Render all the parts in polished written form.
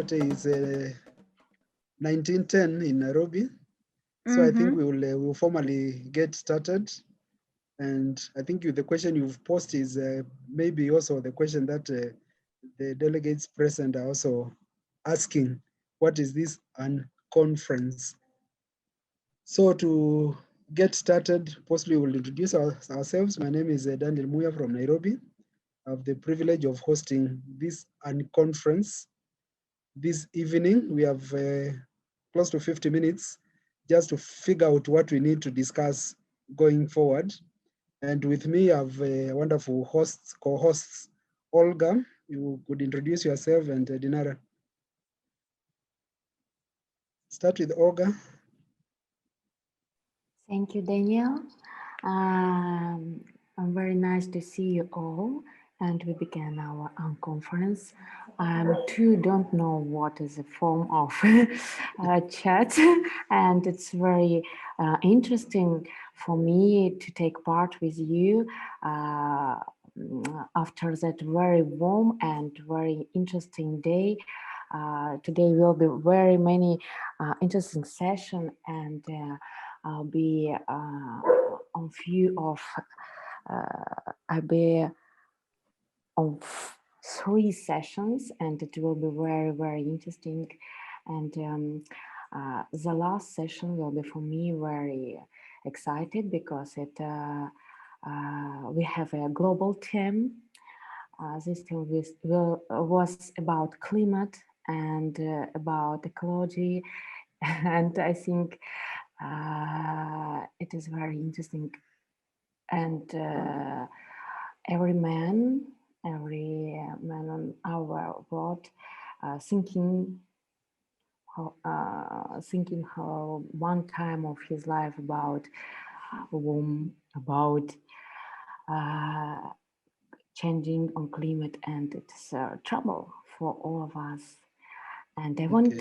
what is 1910 in Nairobi. So I think we will formally get started. And I think the question you've posed is maybe also the question that the delegates present are also asking, what is this Unconference? So to get started, possibly we'll introduce ourselves. My name is Daniel Muya from Nairobi. I have the privilege of hosting this Unconference this evening. We have close to 50 minutes just to figure out what we need to discuss going forward. And with me, I have wonderful co-hosts, Olga. You could introduce yourself, and Dinara. Start with Olga. Thank you, Daniel. I'm very nice to see you all, and we began our conference. Too don't know what is a form of chat, and it's very interesting for me to take part with you after that very warm and very interesting day. Today will be very many interesting session, and I'll be on few of I'll be on 3 sessions, and it will be very, very interesting. And the last session will be for me very excited because it we have a global theme. This theme was about climate and about ecology, and I think it is very interesting. And every man on our world thinking how one time of his life about changing on climate, and it's trouble for all of us. And I want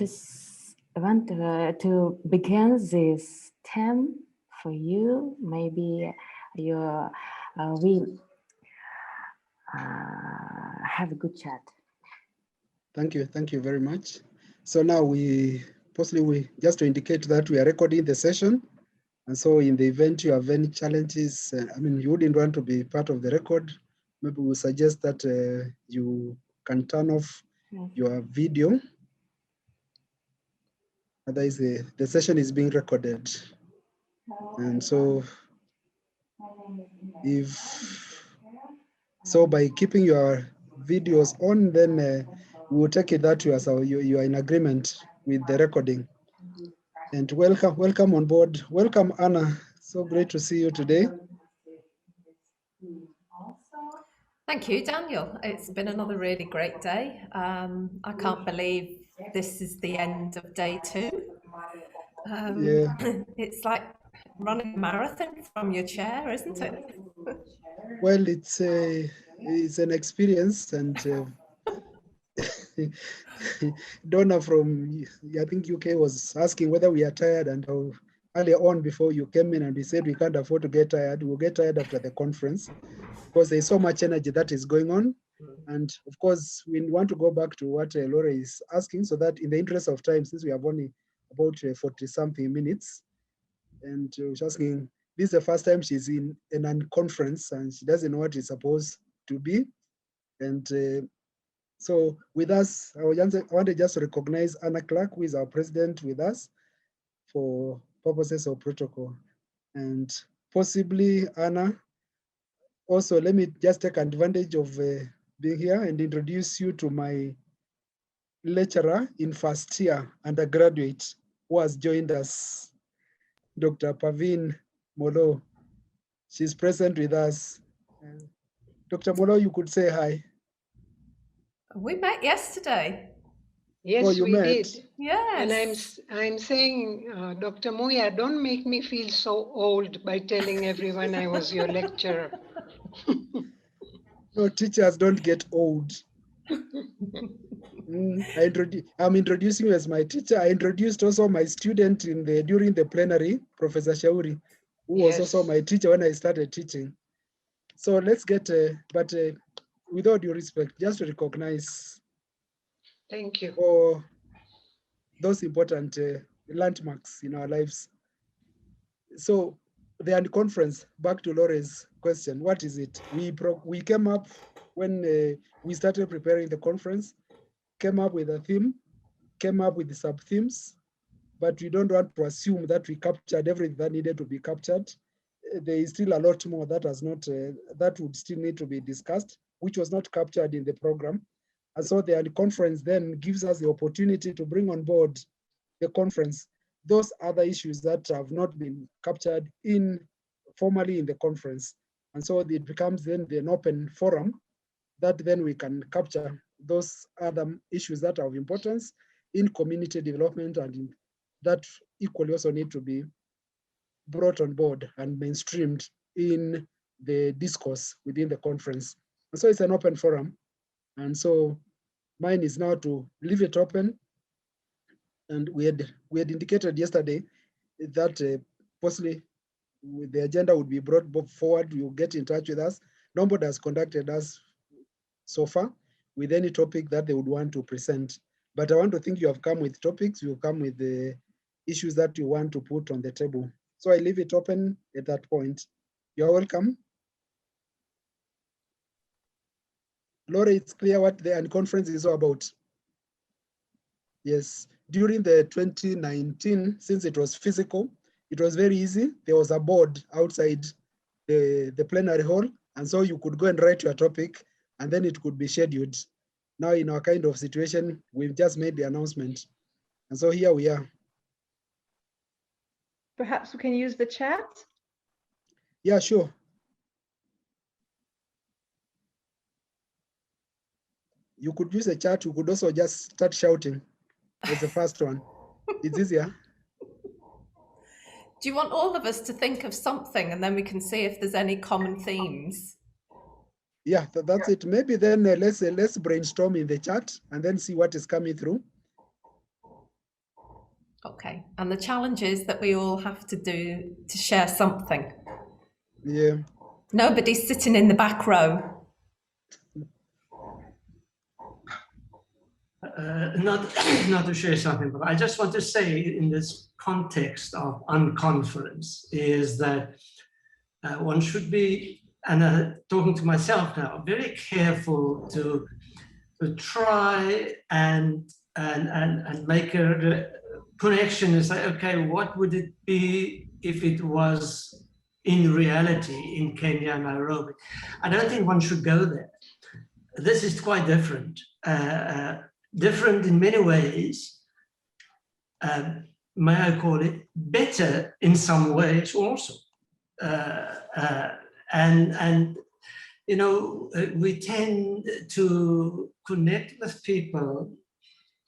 to begin this theme for you. Maybe you will have a good chat. Thank you very much. So now we just to indicate that we are recording the session, and so in the event you have any challenges, I mean you wouldn't want to be part of the record, maybe we suggest that you can turn off your video. Otherwise the session is being recorded, and so by keeping your videos on, then we will take it that you are in agreement with the recording. And welcome on board. Welcome, Anna. So great to see you today. Thank you, Daniel. It's been another really great day. I can't believe this is the end of day 2. Yeah. It's like running a marathon from your chair, isn't it? Well, it's an experience, and Donna from, I think, UK was asking whether we are tired, and earlier on before you came in, and we said we can't afford to get tired. We'll get tired after the conference because there's so much energy that is going on. And of course, we want to go back to what Laura is asking, so that in the interest of time, since we have only about 40-something minutes, and she's asking, this is the first time she's in an unconference, and she doesn't know what it's supposed to be. And so with us, I want to just recognize Anna Clark, who is our president with us for purposes of protocol. And possibly, Anna, also let me just take advantage of being here and introduce you to my lecturer in first year undergraduate who has joined us, Dr. Pavin Molo. She's present with us. Dr. Molo, you could say hi. We met yesterday. Yes, we did. Yes. And I'm saying, Dr. Muya, don't make me feel so old by telling everyone I was your lecturer. No, teachers don't get old. I'm introducing you as my teacher. I introduced also my student during the plenary, Professor Shauri, who was also my teacher when I started teaching. So let's get, but with all due respect, just to recognize. Thank you. For those important landmarks in our lives. So the Unconference, back to Laura's question, what is it? We came up when we started preparing the conference, came up with a theme, came up with the sub-themes, but we don't want to assume that we captured everything that needed to be captured. There is still a lot more that has not, that would still need to be discussed, which was not captured in the program. And so the conference then gives us the opportunity to bring on board the conference those other issues that have not been captured formally in the conference. And so it becomes then an open forum that then we can capture those other issues that are of importance in community development, and that equally also need to be brought on board and mainstreamed in the discourse within the conference. And so it's an open forum. And so mine is now to leave it open. And we had indicated yesterday that possibly the agenda would be brought forward. You'll get in touch with us. Nobody has contacted us so far with any topic that they would want to present. But I want to think you have come with topics, you come with the issues that you want to put on the table. So I leave it open at that point. You're welcome. Laura, it's clear what the Unconference is all about. Yes, during the 2019, since it was physical, it was very easy. There was a board outside the plenary hall, and so you could go and write your topic, and then it could be scheduled. Now in our kind of situation, we've just made the announcement. And so here we are. Perhaps we can use the chat? Yeah, sure. You could use the chat. You could also just start shouting as the first one. It's easier. Do you want all of us to think of something and then we can see if there's any common themes? Yeah, that's it. Maybe then let's brainstorm in the chat and then see what is coming through. Okay, and the challenge is that we all have to do to share something. Yeah. Nobody's sitting in the back row. Not to share something, but I just want to say in this context of Unconference is that one should be, and talking to myself now, very careful to try and make a connection and say, okay, what would it be if it was in reality in Kenya, Nairobi? I don't think one should go there. This is quite different. Different in many ways, may I call it, better in some ways also. And you know, we tend to connect with people.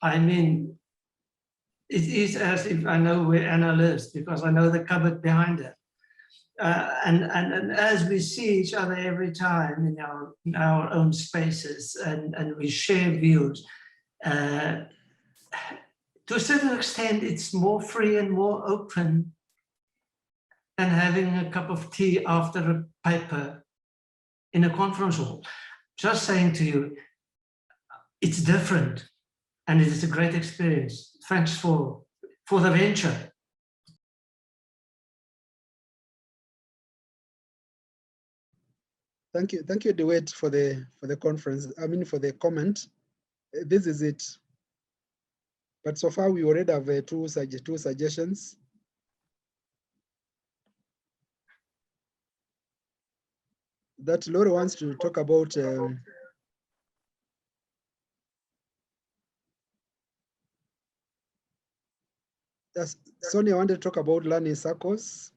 I mean, it is as if I know where Anna lives because I know the cupboard behind her. And as we see each other every time in our own spaces and we share views, to a certain extent, it's more free and more open than having a cup of tea after a paper in a conference hall. Just saying to you, it's different and it is a great experience. Thanks for the venture. Thank you, DeWitt, for the conference. I mean, for the comment. This is it. But so far, we already have two suggestions. That Laura wants to talk about Sonia wanted to talk about learning circles.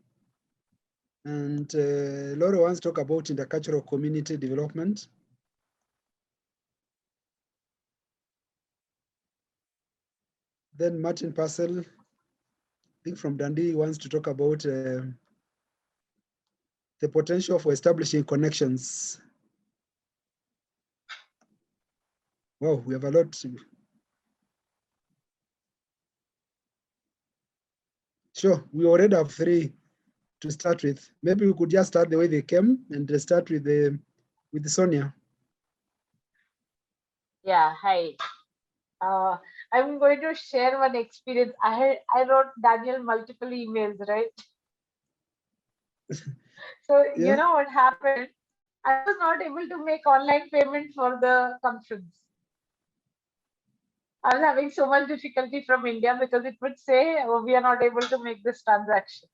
And Laura wants to talk about intercultural community development. Then Martin Parcell, I think from Dundee, wants to talk about the potential for establishing connections. Wow, we have a lot. Sure, we already have 3 to start with. Maybe we could just start the way they came and start with Sonia. Yeah, hi. I'm going to share one experience. I wrote Daniel multiple emails, right? So Yeah. you know what happened? I was not able to make online payment for the conference. I was having so much difficulty from India because it would say, oh, we are not able to make this transaction.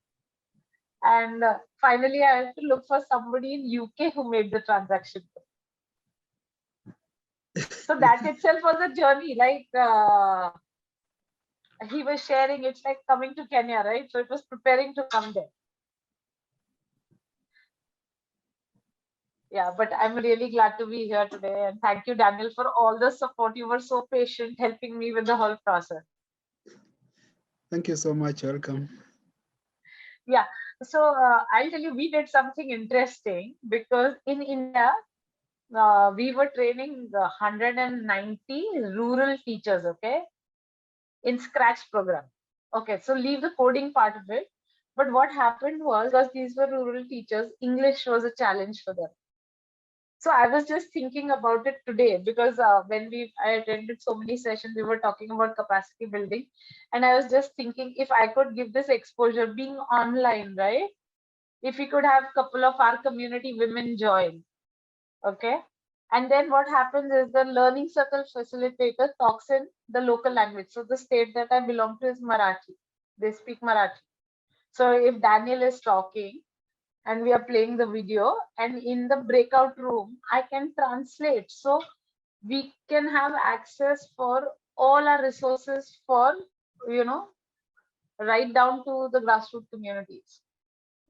And finally, I had to look for somebody in UK who made the transaction. So that itself was a journey. Like he was sharing, it's like coming to Kenya, right? So it was preparing to come there. Yeah, but I'm really glad to be here today. And thank you, Daniel, for all the support. You were so patient helping me with the whole process. Thank you so much. Welcome. Yeah, so I'll tell you, we did something interesting because in India, we were training 190 rural teachers, okay, in Scratch program. Okay, so leave the coding part of it. But what happened was, because these were rural teachers, English was a challenge for them. So I was just thinking about it today because when I attended so many sessions, we were talking about capacity building. And I was just thinking if I could give this exposure being online, right? If we could have a couple of our community women join, okay? And then what happens is the learning circle facilitator talks in the local language. So the state that I belong to is Marathi. They speak Marathi. So if Daniel is talking, and we are playing the video, and in the breakout room I can translate, so we can have access for all our resources for, you know, right down to the grassroots communities.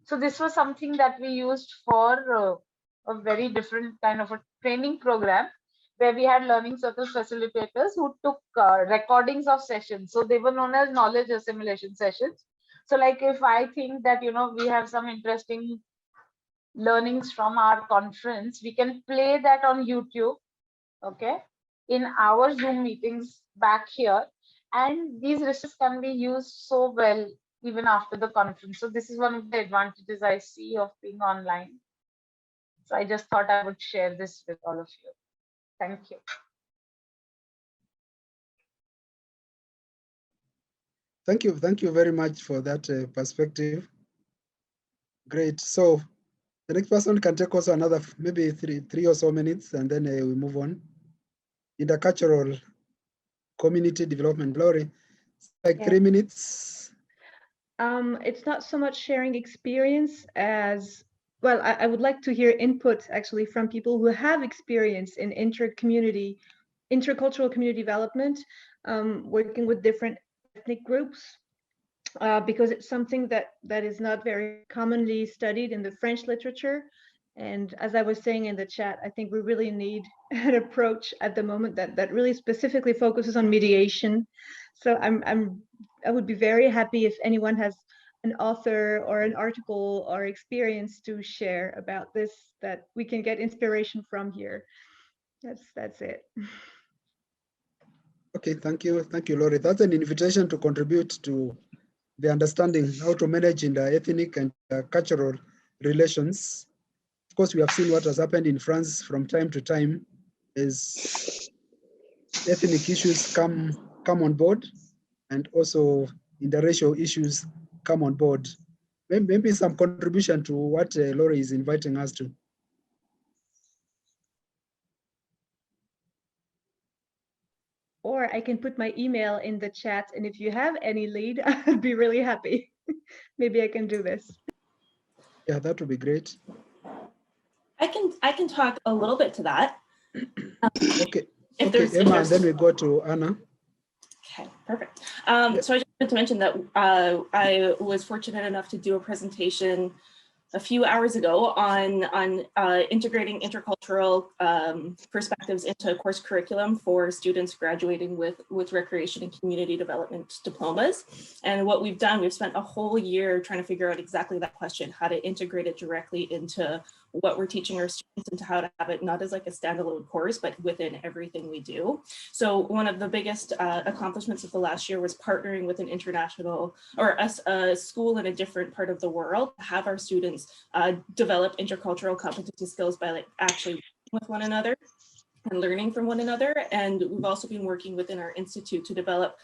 So this was something that we used for a very different kind of a training program where we had learning circle facilitators who took recordings of sessions. So they were known as knowledge assimilation sessions. So like if I think that, you know, we have some interesting learnings from our conference, we can play that on YouTube, okay, in our Zoom meetings back here. And these resources can be used so well even after the conference. So this is one of the advantages I see of being online. So I just thought I would share this with all of you. Thank you. Thank you very much for that perspective. Great. So the next person can take also another maybe three or so minutes, and then we move on. Intercultural community development. Glory, like 3 minutes. It's not so much sharing experience as, well, I would like to hear input actually from people who have experience in intercultural community development, working with different ethnic groups, because it's something that is not very commonly studied in the French literature. And as I was saying in the chat, I think we really need an approach at the moment that really specifically focuses on mediation. So I would be very happy if anyone has an author or an article or experience to share about this, that we can get inspiration from here. That's it. Okay, thank you, Lori. That's an invitation to contribute to the understanding how to manage in the ethnic and cultural relations. Of course, we have seen what has happened in France from time to time as ethnic issues come on board, and also interracial issues come on board. Maybe some contribution to what Lori is inviting us to. Or I can put my email in the chat, and if you have any lead, I'd be really happy. Maybe I can do this. Yeah, that would be great. I can talk a little bit to that. Okay, Emma, and then we go to Anna. Okay, perfect. So I just wanted to mention that I was fortunate enough to do a presentation a few hours ago on integrating intercultural perspectives into a course curriculum for students graduating with recreation and community development diplomas. And what we've done, we've spent a whole year trying to figure out exactly that question, how to integrate it directly into what we're teaching our students and to how to have it not as like a standalone course, but within everything we do. So one of the biggest accomplishments of the last year was partnering with an international or a school in a different part of the world to have our students develop intercultural competency skills by like actually working with one another. and learning from one another. And we've also been working within our institute to develop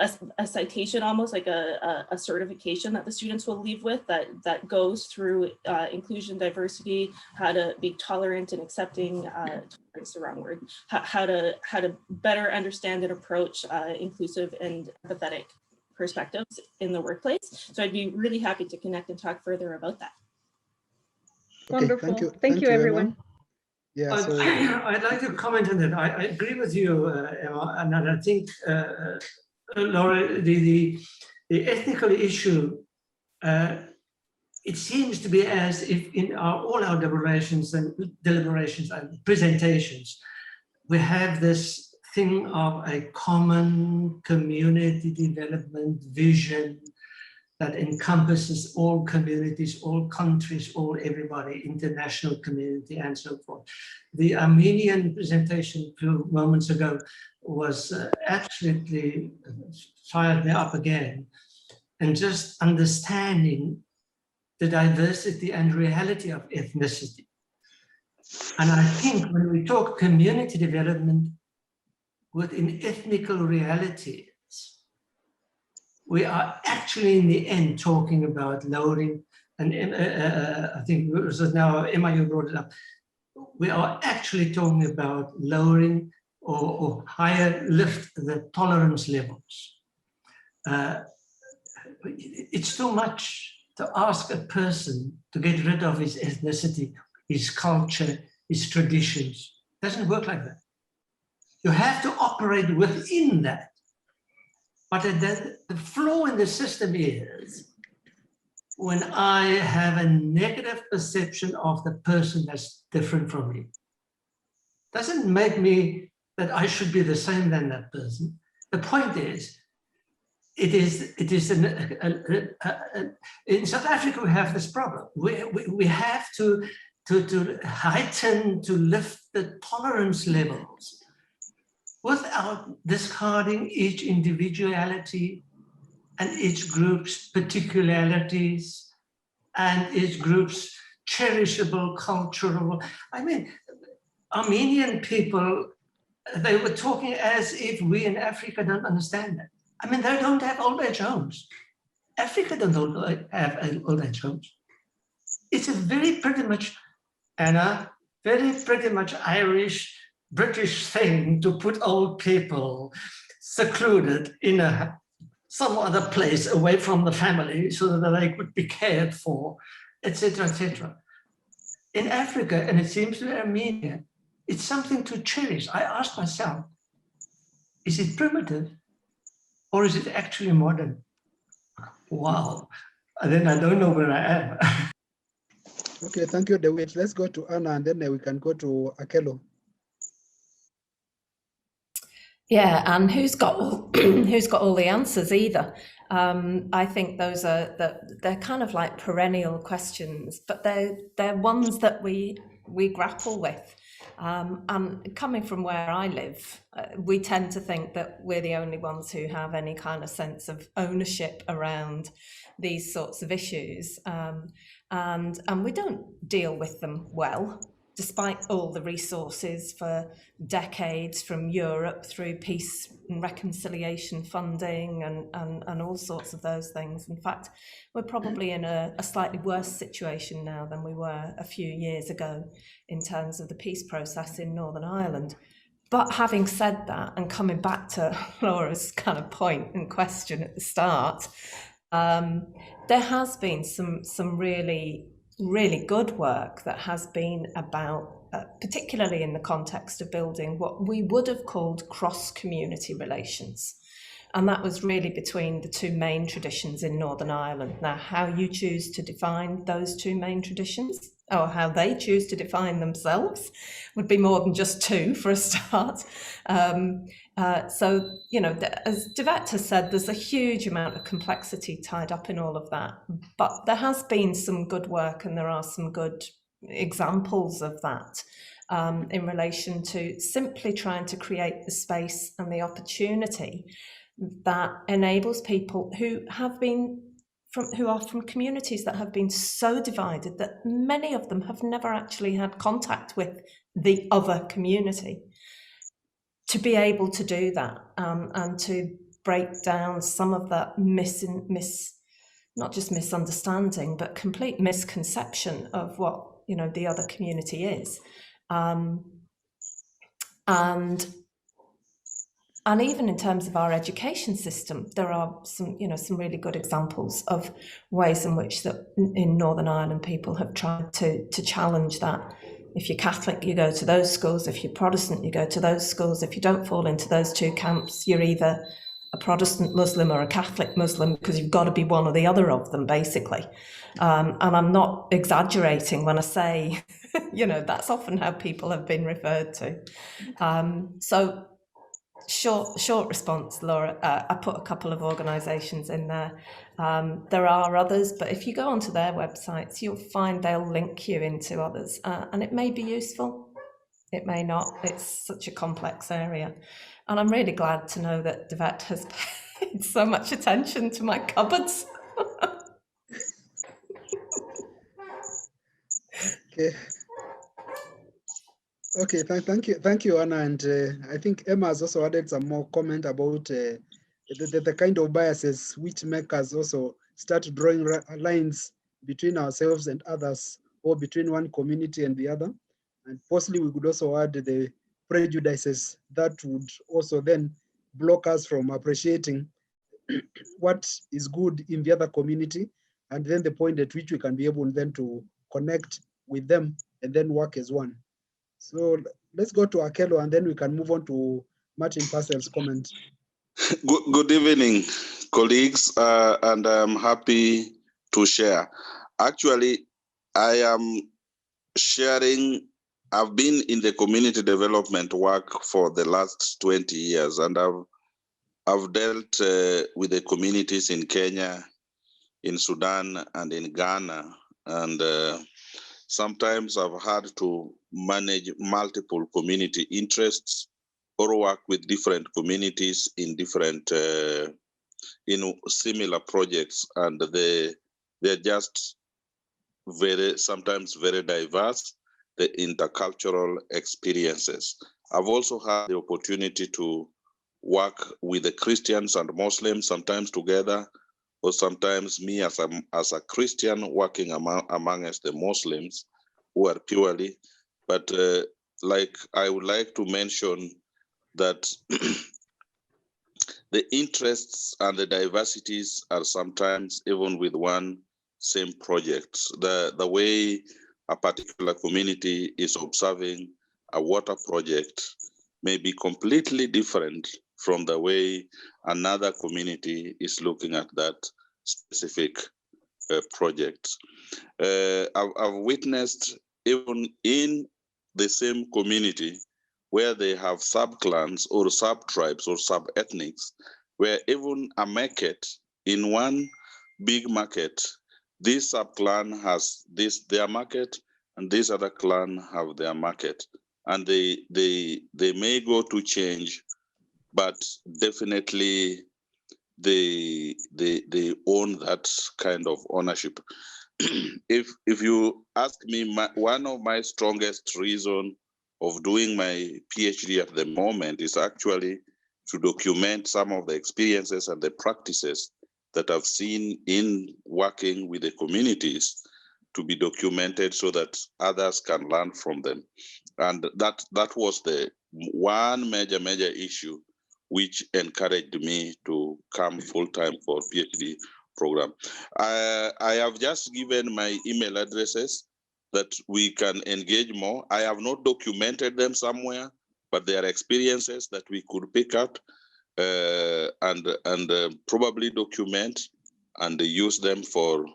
a citation, almost like a certification that the students will leave with that goes through inclusion, diversity, how to be tolerant and accepting, tolerance the wrong word, how to better understand and approach inclusive and empathetic perspectives in the workplace. So I'd be really happy to connect and talk further about that. Okay, Wonderful. Thank you, everyone. Yeah, so I'd like to comment on that. I agree with you, Emma, and I think, Laura, the ethnical issue, it seems to be as if in all our deliberations and presentations, we have this thing of a common community development vision that encompasses all communities, all countries, all everybody, international community, and so forth. The Armenian presentation a few moments ago was absolutely fired me up again. And just understanding the diversity and reality of ethnicity. And I think when we talk community development within ethnical realities, we are actually in the end talking about lowering, and I think it was now Emma, you brought it up. We are actually talking about lowering or lift the tolerance levels. It's too much to ask a person to get rid of his ethnicity, his culture, his traditions. It doesn't work like that. You have to operate within that. But the flaw in the system is when I have a negative perception of the person that's different from me. Doesn't make me that I should be the same than that person. The point is, in South Africa, we have this problem. We have to heighten, to lift the tolerance levels without discarding each individuality and each group's particularities and each group's cherishable cultural. I mean, Armenian people, they were talking as if we in Africa don't understand that. I mean, they don't have old age homes. Africa don't have old age homes. It's a very pretty much, Anna, very pretty much Irish, British thing to put old people secluded in some other place away from the family so that they could be cared for, etc., etc. In Africa, and it seems to be Armenia, it's something to cherish. I ask myself, is it primitive or is it actually modern? Wow. And then I don't know where I am. okay, thank you, DeWitt. Let's go to Anna and then we can go to Akelo. Yeah, and who's got all the answers either? I think those are they're kind of like perennial questions, but they're ones that we grapple with. And coming from where I live, we tend to think that we're the only ones who have any kind of sense of ownership around these sorts of issues, and we don't deal with them well, despite all the resources for decades from Europe through peace and reconciliation funding and all sorts of those things. In fact, we're probably in a slightly worse situation now than we were a few years ago in terms of the peace process in Northern Ireland. But having said that, and coming back to Laura's kind of point and question at the start, there has been some really good work that has been about, particularly in the context of building what we would have called cross-community relations. And that was really between the two main traditions in Northern Ireland. Now, how you choose to define those two main traditions, or how they choose to define themselves, would be more than just two for a start. So, you know, as Devet has said, there's a huge amount of complexity tied up in all of that. But there has been some good work, and there are some good examples of that in relation to simply trying to create the space and the opportunity that enables people who have been who are from communities that have been so divided that many of them have never actually had contact with the other community, to be able to do that, and to break down some of that not just misunderstanding, but complete misconception of what, you know, the other community is. And even in terms of our education system, there are some really good examples of ways in which that in Northern Ireland people have tried to challenge that. If you're Catholic, you go to those schools. If you're Protestant, you go to those schools. If you don't fall into those two camps, you're either a Protestant Muslim or a Catholic Muslim, because you've got to be one or the other of them, basically. And I'm not exaggerating when I say, you know, that's often how people have been referred to. So short response, Laura. I put a couple of organisations in there. There are others, but if you go onto their websites, you'll find they'll link you into others, and it may be useful, it may not. It's such a complex area, and I'm really glad to know that Devet has paid so much attention to my cupboards. Okay. Okay, thank you, Anna. And I think Emma has also added some more comment about the kind of biases which make us also start drawing lines between ourselves and others, or between one community and the other. And possibly we could also add the prejudices that would also then block us from appreciating what is good in the other community, and then the point at which we can be able then to connect with them and then work as one. So let's go to Akelo, and then we can move on to Martin Parcell's comment. Good evening, colleagues, and I'm happy to share. Actually, I am sharing. I've been in the community development work for the last 20 years, and I've dealt with the communities in Kenya, in Sudan, and in Ghana, and sometimes I've had to manage multiple community interests or work with different communities in different, similar projects, and they're just sometimes very diverse, the intercultural experiences. I've also had the opportunity to work with the Christians and Muslims, sometimes together, or sometimes me as a Christian working amongst the Muslims who are purely. But like I would like to mention that the interests and the diversities are sometimes even with one same project. The way a particular community is observing a water project may be completely different from the way another community is looking at that specific project. I've witnessed even in the same community where they have sub-clans or sub-tribes or sub-ethnics, where even a market, in one big market, this sub-clan has their market, and this other clan have their market. And they may go to change, but definitely they own that kind of ownership. If you ask me, one of my strongest reason of doing my PhD at the moment is actually to document some of the experiences and the practices that I've seen in working with the communities, to be documented so that others can learn from them. And that was the one major issue which encouraged me to come full-time for PhD program. I have just given my email addresses that we can engage more. I have not documented them somewhere, but they are experiences that we could pick up and probably document and use them for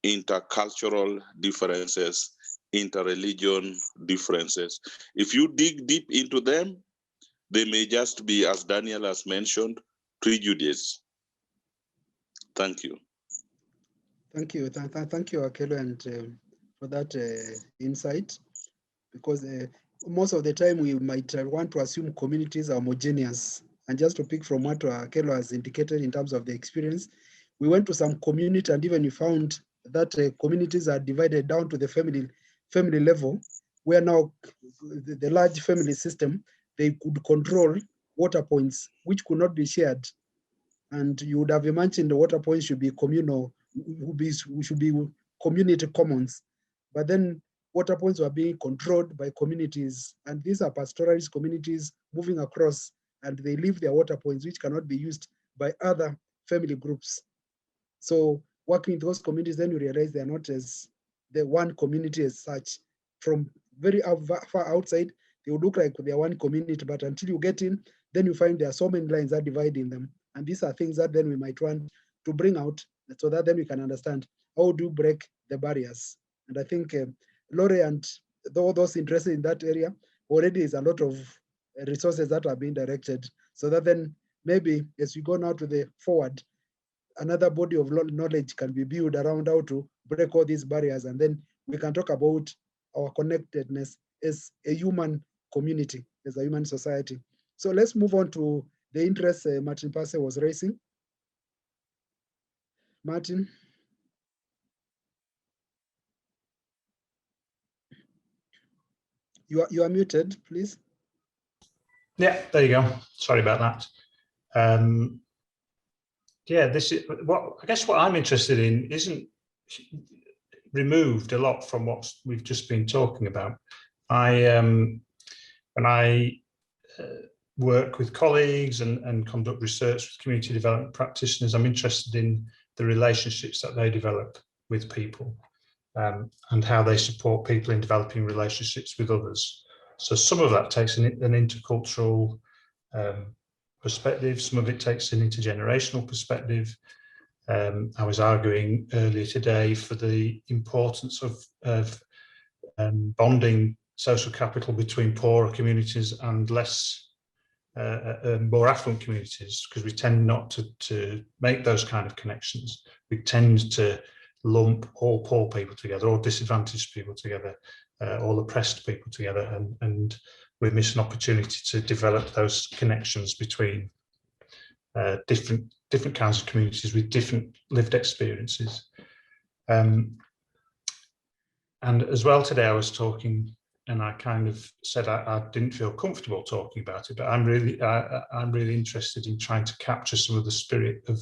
intercultural differences, interreligion differences. If you dig deep into them, they may just be, as Daniel has mentioned, prejudice. Thank you. Thank you, Akelo, and for that insight, because most of the time we might want to assume communities are homogeneous. And just to pick from what Akelo has indicated in terms of the experience, we went to some community and even we found that communities are divided down to the family level, where now the large family system, they could control water points which could not be shared. And you would have imagined the water points should be communal, should be community commons. But then water points were being controlled by communities, and these are pastoralist communities moving across, and they leave their water points which cannot be used by other family groups. So working with those communities, then you realize they're not as the one community as such. From very far outside, they would look like they're one community, but until you get in, then you find there are so many lines that dividing them. And these are things that then we might want to bring out so that then we can understand how do you break the barriers. And I think Lori and all those interested in that area, already is a lot of resources that are being directed, so that then maybe as we go now to the forward, another body of knowledge can be built around how to break all these barriers, and then we can talk about our connectedness as a human community, as a human society. So let's move on to the interest Martin Parcell was raising. Martin. You are muted, please. Yeah, there you go. Sorry about that. Yeah, this is what I guess what I'm interested in isn't removed a lot from what we've just been talking about. When I work with colleagues and conduct research with community development practitioners, I'm interested in the relationships that they develop with people and how they support people in developing relationships with others. So some of that takes an intercultural perspective, some of it takes an intergenerational perspective. I was arguing earlier today for the importance of bonding social capital between poorer communities and less more affluent communities, because we tend not to make those kind of connections. We tend to lump all poor people together, all disadvantaged people together, all oppressed people together, and we miss an opportunity to develop those connections between different kinds of communities with different lived experiences. And as well today I was talking, and I kind of said I didn't feel comfortable talking about it, but I'm really interested in trying to capture some of the spirit of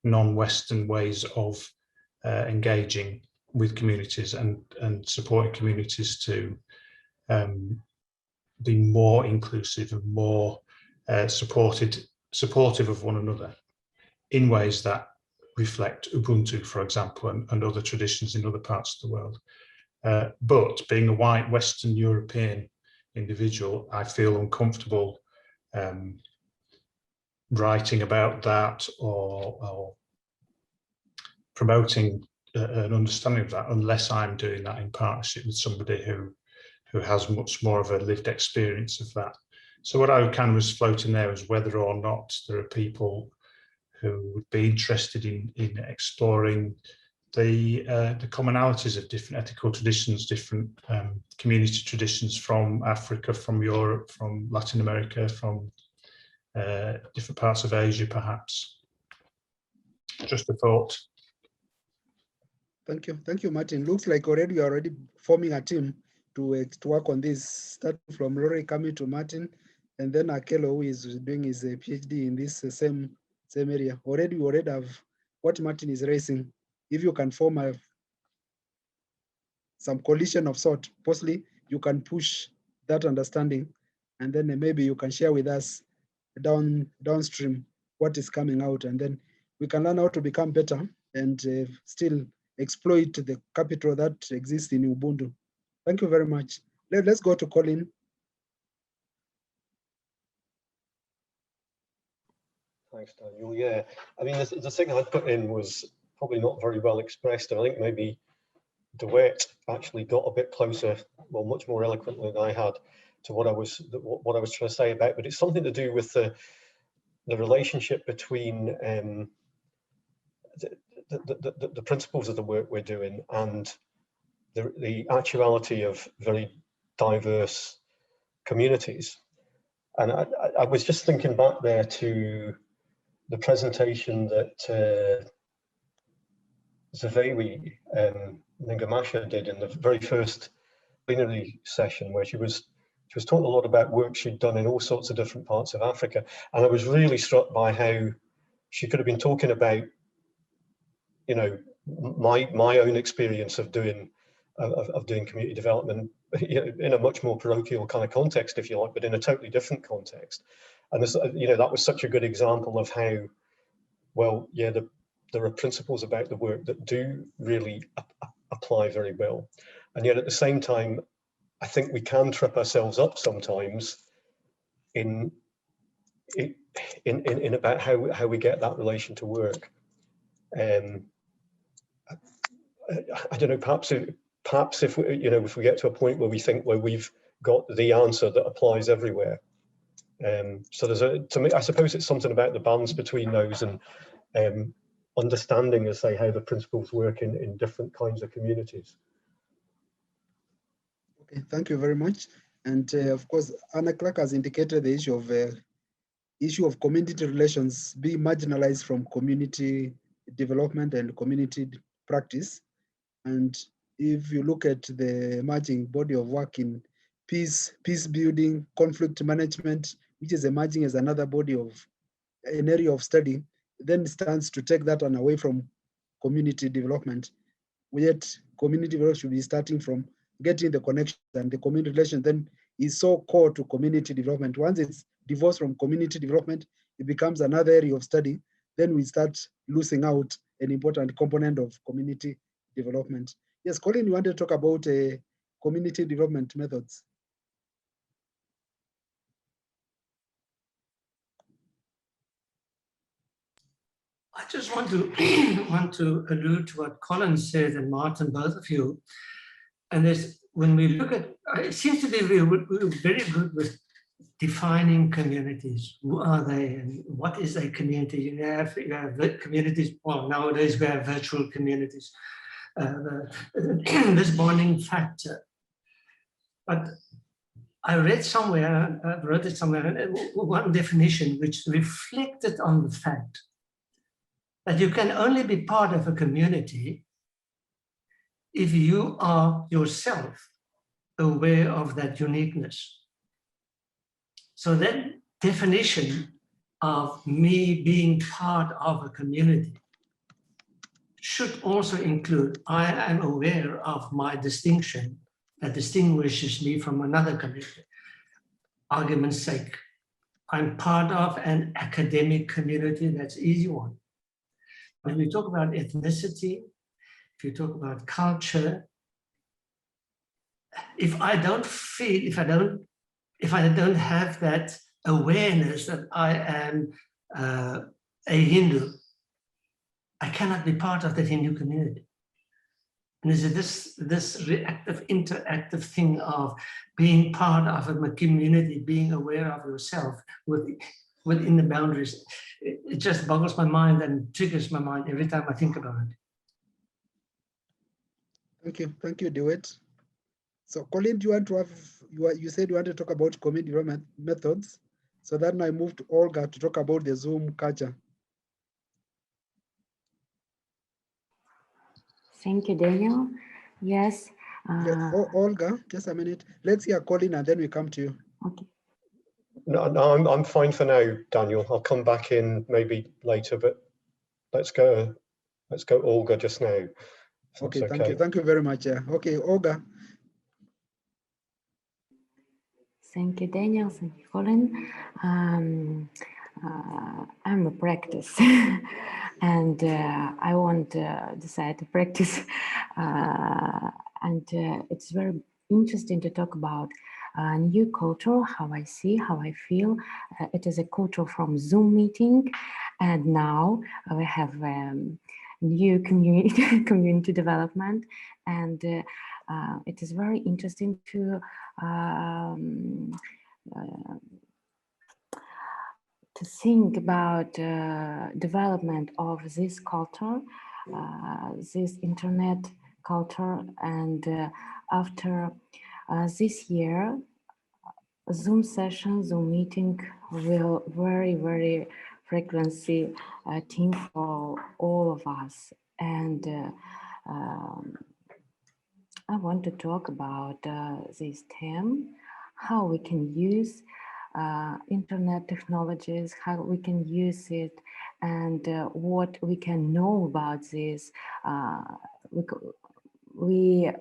non-Western ways of engaging with communities and supporting communities to be more inclusive and more supportive of one another in ways that reflect Ubuntu, for example, and other traditions in other parts of the world. But being a white Western European individual, I feel uncomfortable writing about that or promoting an understanding of that unless I'm doing that in partnership with somebody who has much more of a lived experience of that. So what I kind of was floating there was whether or not there are people who would be interested in exploring the commonalities of different ethical traditions, different community traditions from Africa, from Europe, from Latin America, from different parts of Asia, perhaps. Just a thought. Thank you, Martin. Looks like you're already forming a team to work on this, starting from Lori coming to Martin, and then Akelo, who is doing his PhD in this same area. We already have what Martin is raising. If you can form some coalition of sort, possibly you can push that understanding, and then maybe you can share with us downstream what is coming out, and then we can learn how to become better and still exploit the capital that exists in Ubuntu. Thank you very much. Let's go to Colin. Thanks, Daniel. Yeah, I mean, the thing I put in was probably not very well expressed, and I think maybe DeWitt actually got a bit closer, well, much more eloquently than I had, to what I was trying to say about. But it's something to do with the relationship between the principles of the work we're doing and the actuality of very diverse communities. And I was just thinking back there to the presentation that Zavewi Ningamasha did in the very first plenary session, where she was talking a lot about work she'd done in all sorts of different parts of Africa. And I was really struck by how she could have been talking about, you know, my own experience of doing community development, you know, in a much more parochial kind of context, if you like, but in a totally different context. And this, you know, that was such a good example of how, well, yeah, there are principles about the work that do really apply very well. And yet at the same time, I think we can trip ourselves up sometimes in about how we get that relation to work. I don't know, perhaps if we, you know, if we get to a point where we think, well, we've got the answer that applies everywhere. So there's to me, I suppose it's something about the balance between those and understanding, as say, how the principles work in different kinds of communities. Okay, thank you very much. And of course, Anna Clark has indicated the issue of community relations being marginalized from community development and community practice. And if you look at the emerging body of work in peace building, conflict management, which is emerging as another body of an area of study, then it stands to take that one away from community development. Yet community development should be starting from getting the connection, and the community relation then is so core to community development. Once it's divorced from community development, it becomes another area of study. Then we start losing out an important component of community development. Yes, Colin, you want to talk about community development methods? I just want to allude to what Colin said, and Martin, both of you. And there's, when we look at, it seems to be we're very good with defining communities. Who are they, and what is a community? You have communities. Well, nowadays we have virtual communities. This bonding factor. But I read somewhere, I wrote it somewhere, one definition which reflected on the fact that you can only be part of a community if you are yourself aware of that uniqueness. So that definition of me being part of a community should also include, I am aware of my distinction that distinguishes me from another community. Argument's sake, I'm part of an academic community, that's an easy one. When we talk about ethnicity, if you talk about culture, if I don't feel, if I don't have that awareness that I am a Hindu, I cannot be part of that Hindu community. And is it this reactive, interactive thing of being part of a community, being aware of yourself within the boundaries? It just boggles my mind and triggers my mind every time I think about it. Thank you, DeWitt. So Colin, do you want to have, you said you want to talk about community development methods. So then I moved to Olga to talk about the Zoom culture. Thank you, Daniel. Yes. Olga, just a minute. Let's hear Colin and then we come to you. Okay. No, I'm fine for now, Daniel. I'll come back in maybe later, but let's go Olga just now. Okay, thank you very much. Okay, Olga. Thank you, Daniel. Thank you, Colin. I'm a practice and I want to decide to practice. And it's very interesting to talk about new culture, how I see, how I feel. It is a culture from Zoom meeting. And now we have new community development. And it is very interesting to think about development of this culture, this internet culture, and after this year, Zoom session, Zoom meeting will very frequency theme for all of us. And I want to talk about this theme, how we can use internet technologies, how we can use it, and what we can know about this.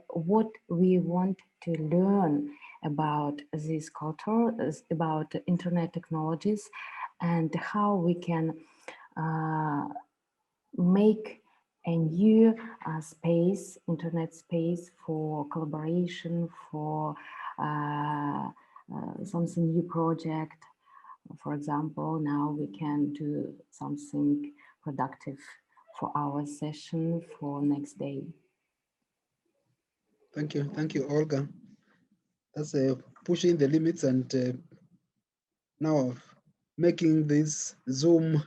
What we want to learn about this culture, about internet technologies, and how we can make a new space, internet space for collaboration, for something new project. For example, now we can do something productive for our session for next day. Thank you, Olga. That's pushing the limits and now making this Zoom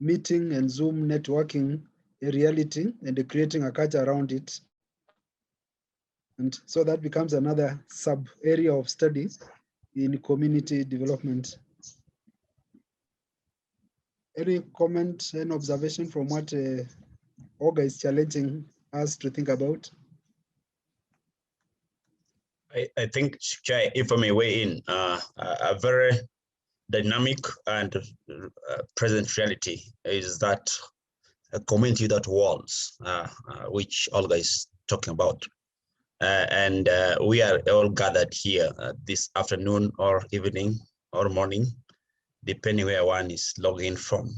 meeting and Zoom networking a reality and creating a culture around it. And so that becomes another sub area of study in community development. Any comment and observation from what Olga is challenging us to think about? I think, Chair, if I may weigh in, a very dynamic and present reality is that a community without walls, which Olga is talking about. And we are all gathered here this afternoon or evening or morning, depending where one is logging from.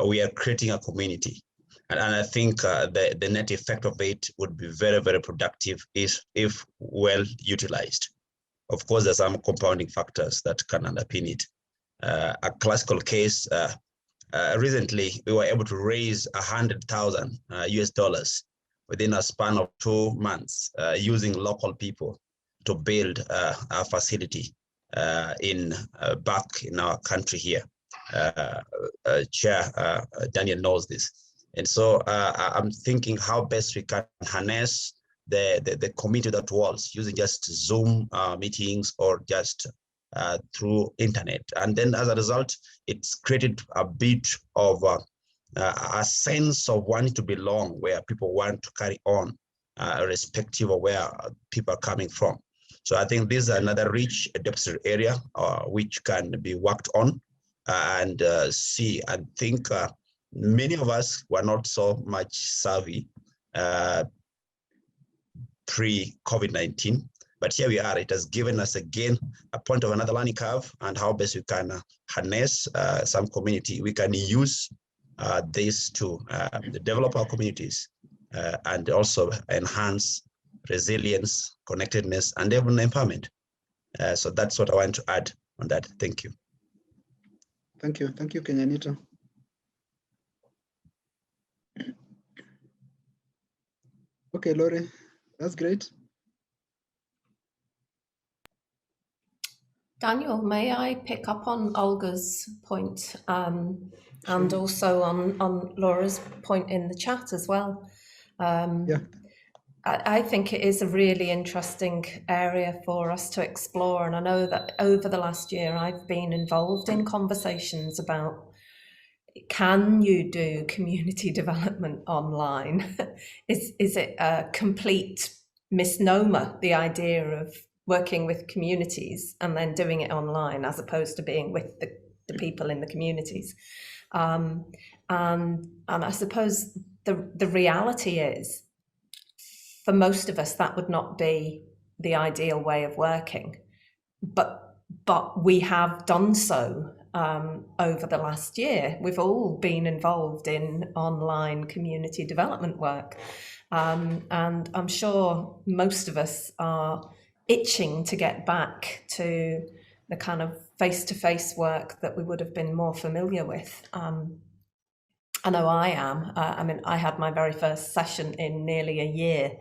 We are creating a community. And I think the net effect of it would be very, very productive if well utilized. Of course, there's some compounding factors that can underpin it. A classical case, recently, we were able to raise $100,000 US dollars within a span of 2 months using local people to build a facility back in our country here. Chair Daniel knows this. And so I'm thinking how best we can harness the community without walls using just Zoom meetings or just through internet. And then as a result, it's created a bit of a sense of wanting to belong, where people want to carry on irrespective of where people are coming from. So I think this is another rich deficit area which can be worked on and see. I think many of us were not so much savvy pre-COVID-19, but here we are. It has given us again a point of another learning curve and how best we can harness some community. We can use this to develop our communities and also enhance resilience, connectedness, and even empowerment. So that's what I want to add on that. Thank you. Thank you, Kenyanita. Okay, Lori, that's great. Daniel, may I pick up on Olga's point and also on Laura's point in the chat as well? Yeah. I think it is a really interesting area for us to explore. And I know that over the last year, I've been involved in conversations about, can you do community development online? Is it a complete misnomer, the idea of working with communities and then doing it online as opposed to being with the people in the communities? And I suppose the reality is, for most of us, that would not be the ideal way of working, but we have done so over the last year. We've all been involved in online community development work, and I'm sure most of us are itching to get back to the kind of face-to-face work that we would have been more familiar with. I know I am. I mean, I had my very first session in nearly a year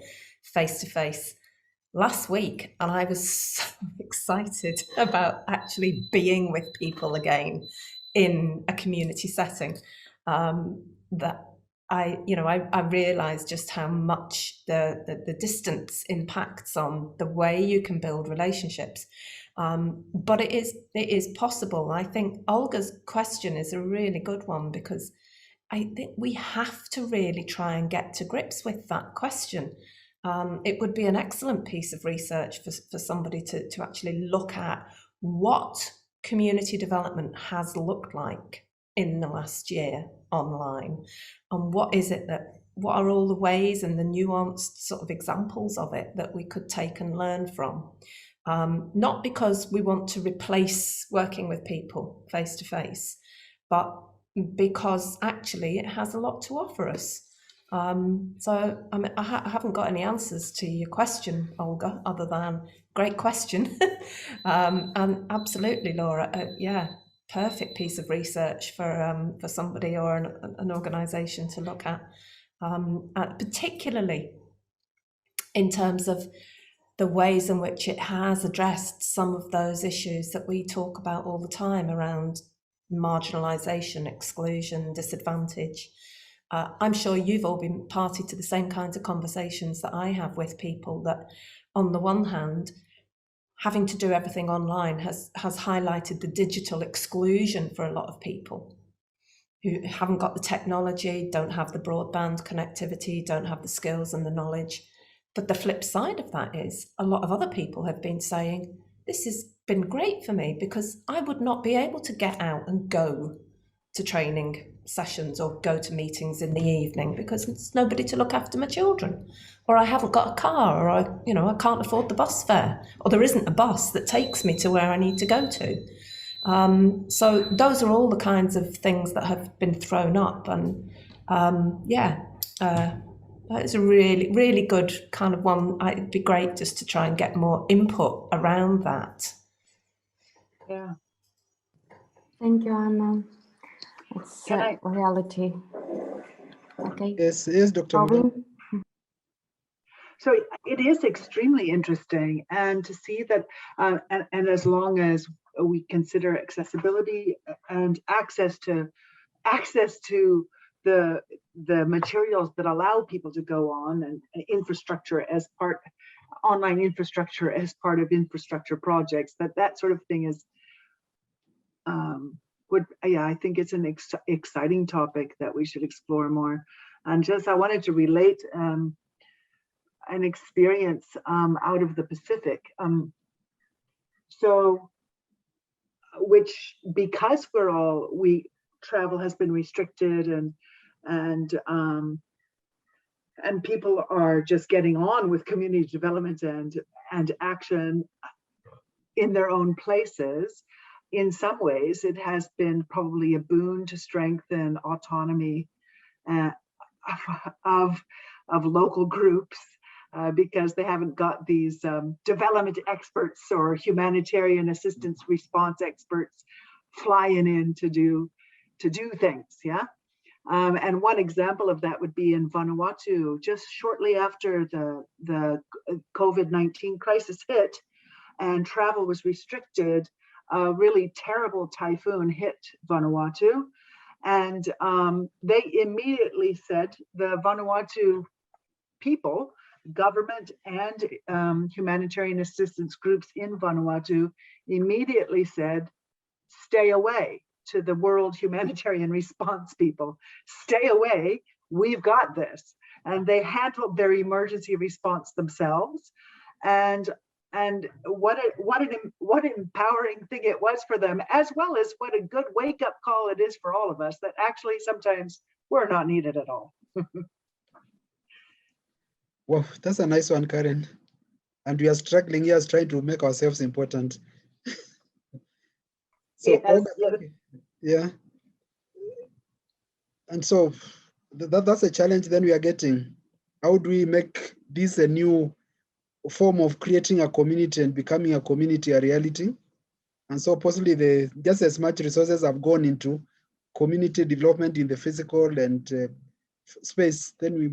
face-to-face last week, and I was so excited about actually being with people again in a community setting that I realized just how much the distance impacts on the way you can build relationships. But it is possible. I think Olga's question is a really good one, because I think we have to really try and get to grips with that question. It would be an excellent piece of research for somebody to actually look at what community development has looked like in the last year online, and what are all the ways and the nuanced sort of examples of it that we could take and learn from. Not because we want to replace working with people face to face, but because actually it has a lot to offer us. So I mean, I haven't got any answers to your question, Olga, other than great question. And absolutely, Laura, yeah, perfect piece of research for somebody or an organisation to look at, particularly in terms of the ways in which it has addressed some of those issues that we talk about all the time around marginalisation, exclusion, disadvantage. I'm sure you've all been party to the same kinds of conversations that I have with people, that on the one hand, having to do everything online has highlighted the digital exclusion for a lot of people who haven't got the technology, don't have the broadband connectivity, don't have the skills and the knowledge. But the flip side of that is a lot of other people have been saying, this has been great for me because I would not be able to get out and go to training sessions or go to meetings in the evening because there's nobody to look after my children, or I haven't got a car, or I can't afford the bus fare, or there isn't a bus that takes me to where I need to go to. So those are all the kinds of things that have been thrown up, and it's a really, really good kind of one. It'd be great just to try and get more input around that. Yeah. Thank you, Anna. It's a reality. Okay. Yes, Dr. Alvin? So it is extremely interesting, and to see that, and as long as we consider accessibility and access to the materials that allow people to go on, and infrastructure as part, online infrastructure as part of infrastructure projects, that sort of thing is, I think it's an exciting topic that we should explore more. And just, I wanted to relate an experience out of the Pacific. So, which, because travel has been restricted, and people are just getting on with community development and action in their own places. In some ways, it has been probably a boon to strengthen autonomy of local groups, because they haven't got these development experts or humanitarian assistance response experts flying in to do things. Yeah. And one example of that would be in Vanuatu, just shortly after the COVID-19 crisis hit and travel was restricted. A really terrible typhoon hit Vanuatu, and they immediately said, the Vanuatu people, government and humanitarian assistance groups in Vanuatu immediately said, stay away, to the World Humanitarian Response people. Stay away, we've got this. And they handled their emergency response themselves. And what an empowering thing it was for them, as well as what a good wake-up call it is for all of us, that actually sometimes we're not needed at all. Wow, that's a nice one, Karen. And we are struggling here trying to make ourselves important. So, Yes. yeah. And so that's a challenge then we are getting. How do we make this a new form of creating a community and becoming a community a reality? And so possibly just as much resources have gone into community development in the physical and space, then we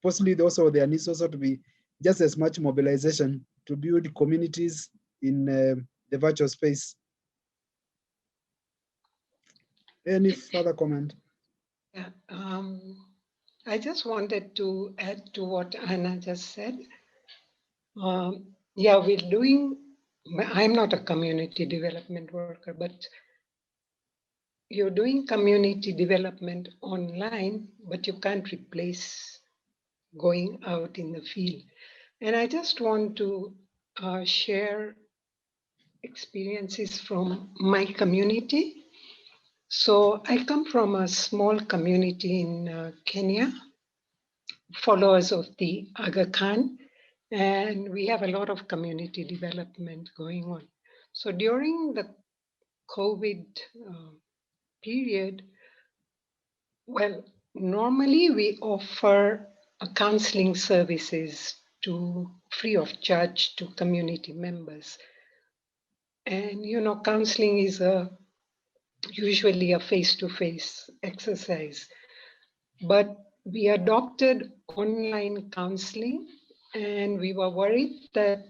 possibly also there needs also to be just as much mobilization to build communities in the virtual space. Any further comment? Yeah, I just wanted to add to what Anna just said. Yeah, I'm not a community development worker, but you're doing community development online, but you can't replace going out in the field. And I just want to share experiences from my community. So I come from a small community in Kenya, followers of the Aga Khan, and we have a lot of community development going on. So during the COVID period, well, normally we offer counseling services free of charge to community members. And counseling is usually a face-to-face exercise. But we adopted online counseling, and we were worried that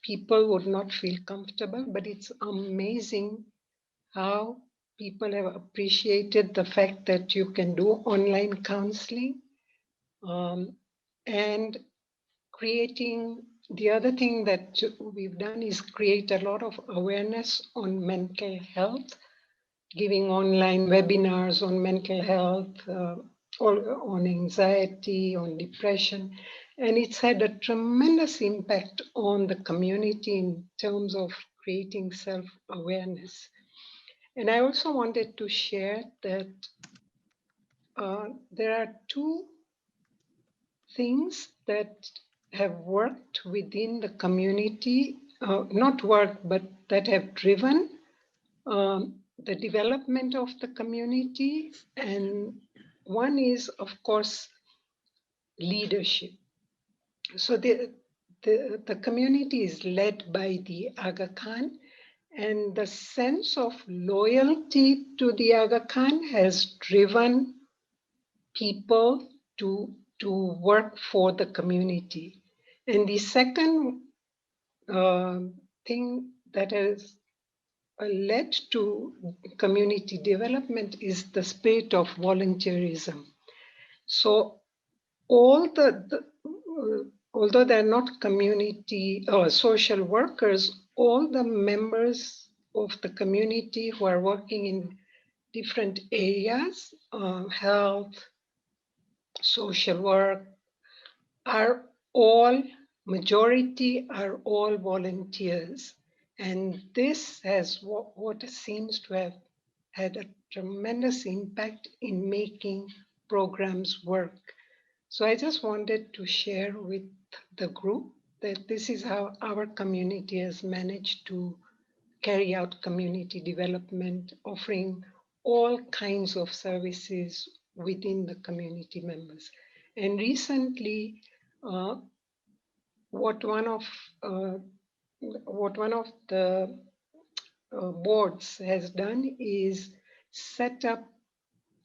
people would not feel comfortable, but it's amazing how people have appreciated the fact that you can do online counseling. And the other thing that we've done is create a lot of awareness on mental health, giving online webinars on mental health, on anxiety, on depression. And it's had a tremendous impact on the community in terms of creating self-awareness. And I also wanted to share that there are two things that have worked within the community, not worked, but that have driven the development of the community. And one is, of course, leadership. So the community is led by the Aga Khan, and the sense of loyalty to the Aga Khan has driven people to work for the community. And the second thing that has led to community development is the spirit of volunteerism. So although they're not community or social workers, all the members of the community who are working in different areas, health, social work, majority are all volunteers. And this has what seems to have had a tremendous impact in making programs work. So I just wanted to share with the group that this is how our community has managed to carry out community development, offering all kinds of services within the community members. And recently, what one of the boards has done is set up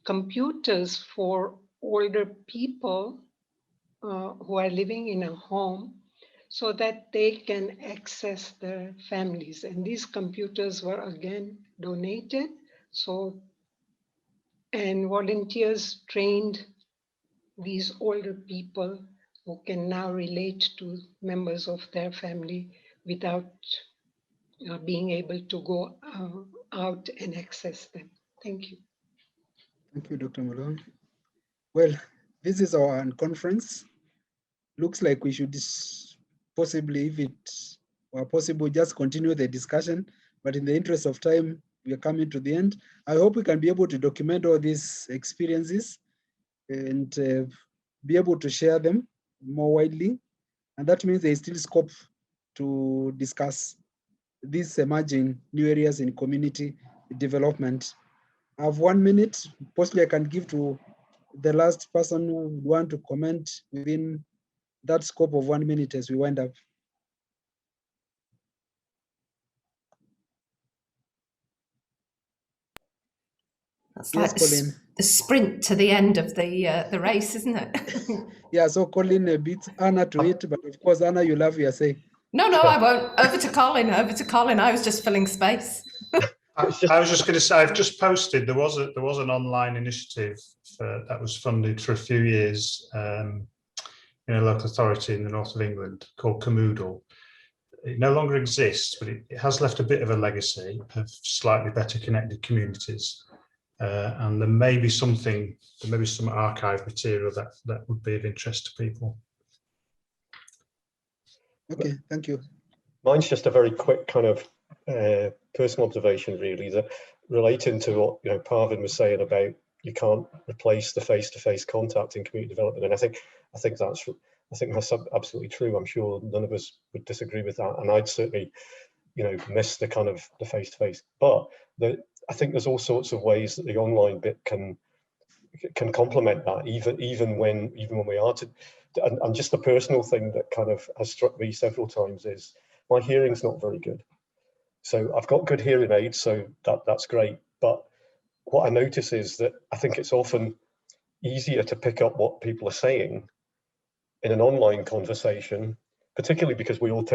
computers for older people who are living in a home so that they can access their families. And these computers were again donated. And volunteers trained these older people who can now relate to members of their family without being able to go out and access them. Thank you. Thank you, Dr. Malone. Well, this is our conference. Looks like we should possibly, if it were possible, just continue the discussion. But in the interest of time, we are coming to the end. I hope we can be able to document all these experiences and be able to share them more widely. And that means there is still scope to discuss these emerging new areas in community development. I have 1 minute. Possibly I can give to the last person who would want to comment within that scope of 1 minute as we wind up. That's Yes, like Colin. the sprint to the end of the race, isn't it? Yeah, so Colin beats Anna to it, but of course, Anna, you love your say. No, I won't. Over to Colin. I was just filling space. I was just going to say, I've just posted, there was an online initiative that was funded for a few years in a local authority in the north of England called Camoodle. It no longer exists, but it has left a bit of a legacy of slightly better connected communities. and there may be some archive material that would be of interest to people. Okay, thank you. Mine's just a very quick kind of personal observation, really, that relating to what Parvin was saying about you can't replace the face-to-face contact in community development, and I think that's absolutely true. I'm sure none of us would disagree with that, and I'd certainly miss the kind of the face-to-face. But I think there's all sorts of ways that the online bit can complement that, even when we are to. And just the personal thing that kind of has struck me several times is my hearing's not very good. So I've got good hearing aids, so that's great. But what I notice is that I think it's often easier to pick up what people are saying in an online conversation, particularly because we all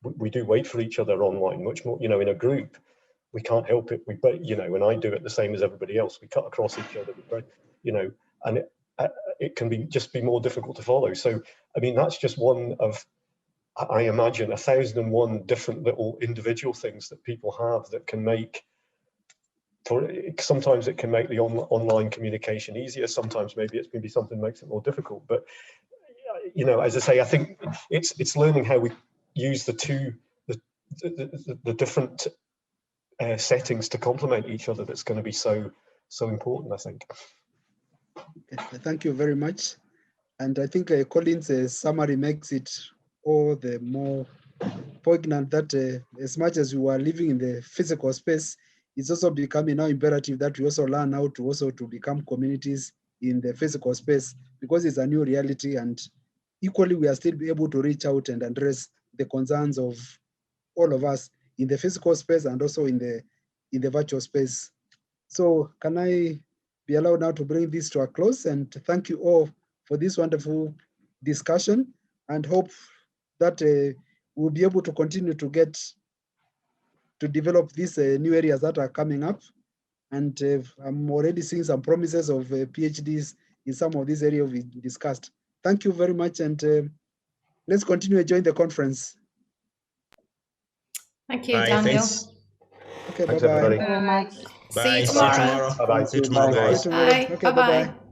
we do wait for each other online much more, in a group. We can't help it. And I do it the same as everybody else. We cut across each other, and it can be more difficult to follow. So, I mean, that's just one of, I imagine, 1,001 different little individual things that people have that can make, sometimes it can make the online communication easier. Sometimes maybe something makes it more difficult. But, as I say, I think it's learning how we use the different settings to complement each other that's going to be so important, I think. Okay, thank you very much. And I think Colin's summary makes it all the more poignant that as much as we are living in the physical space, it's also becoming now imperative that we also learn how to become communities in the physical space, because it's a new reality, and equally we are still able to reach out and address the concerns of all of us in the physical space and also in the virtual space. So can I be allowed now to bring this to a close, and thank you all for this wonderful discussion, and hope that we'll be able to continue to develop these new areas that are coming up. And I'm already seeing some promises of PhDs in some of these areas we discussed. Thank you very much, and let's continue enjoying the conference. Thank you, Daniel. Thanks. Okay, Thanks, bye-bye. everybody. Very much. See you Bye. tomorrow. See you tomorrow. Bye-bye. See you See tomorrow, you guys. tomorrow. Bye. Okay, Bye-bye. bye-bye.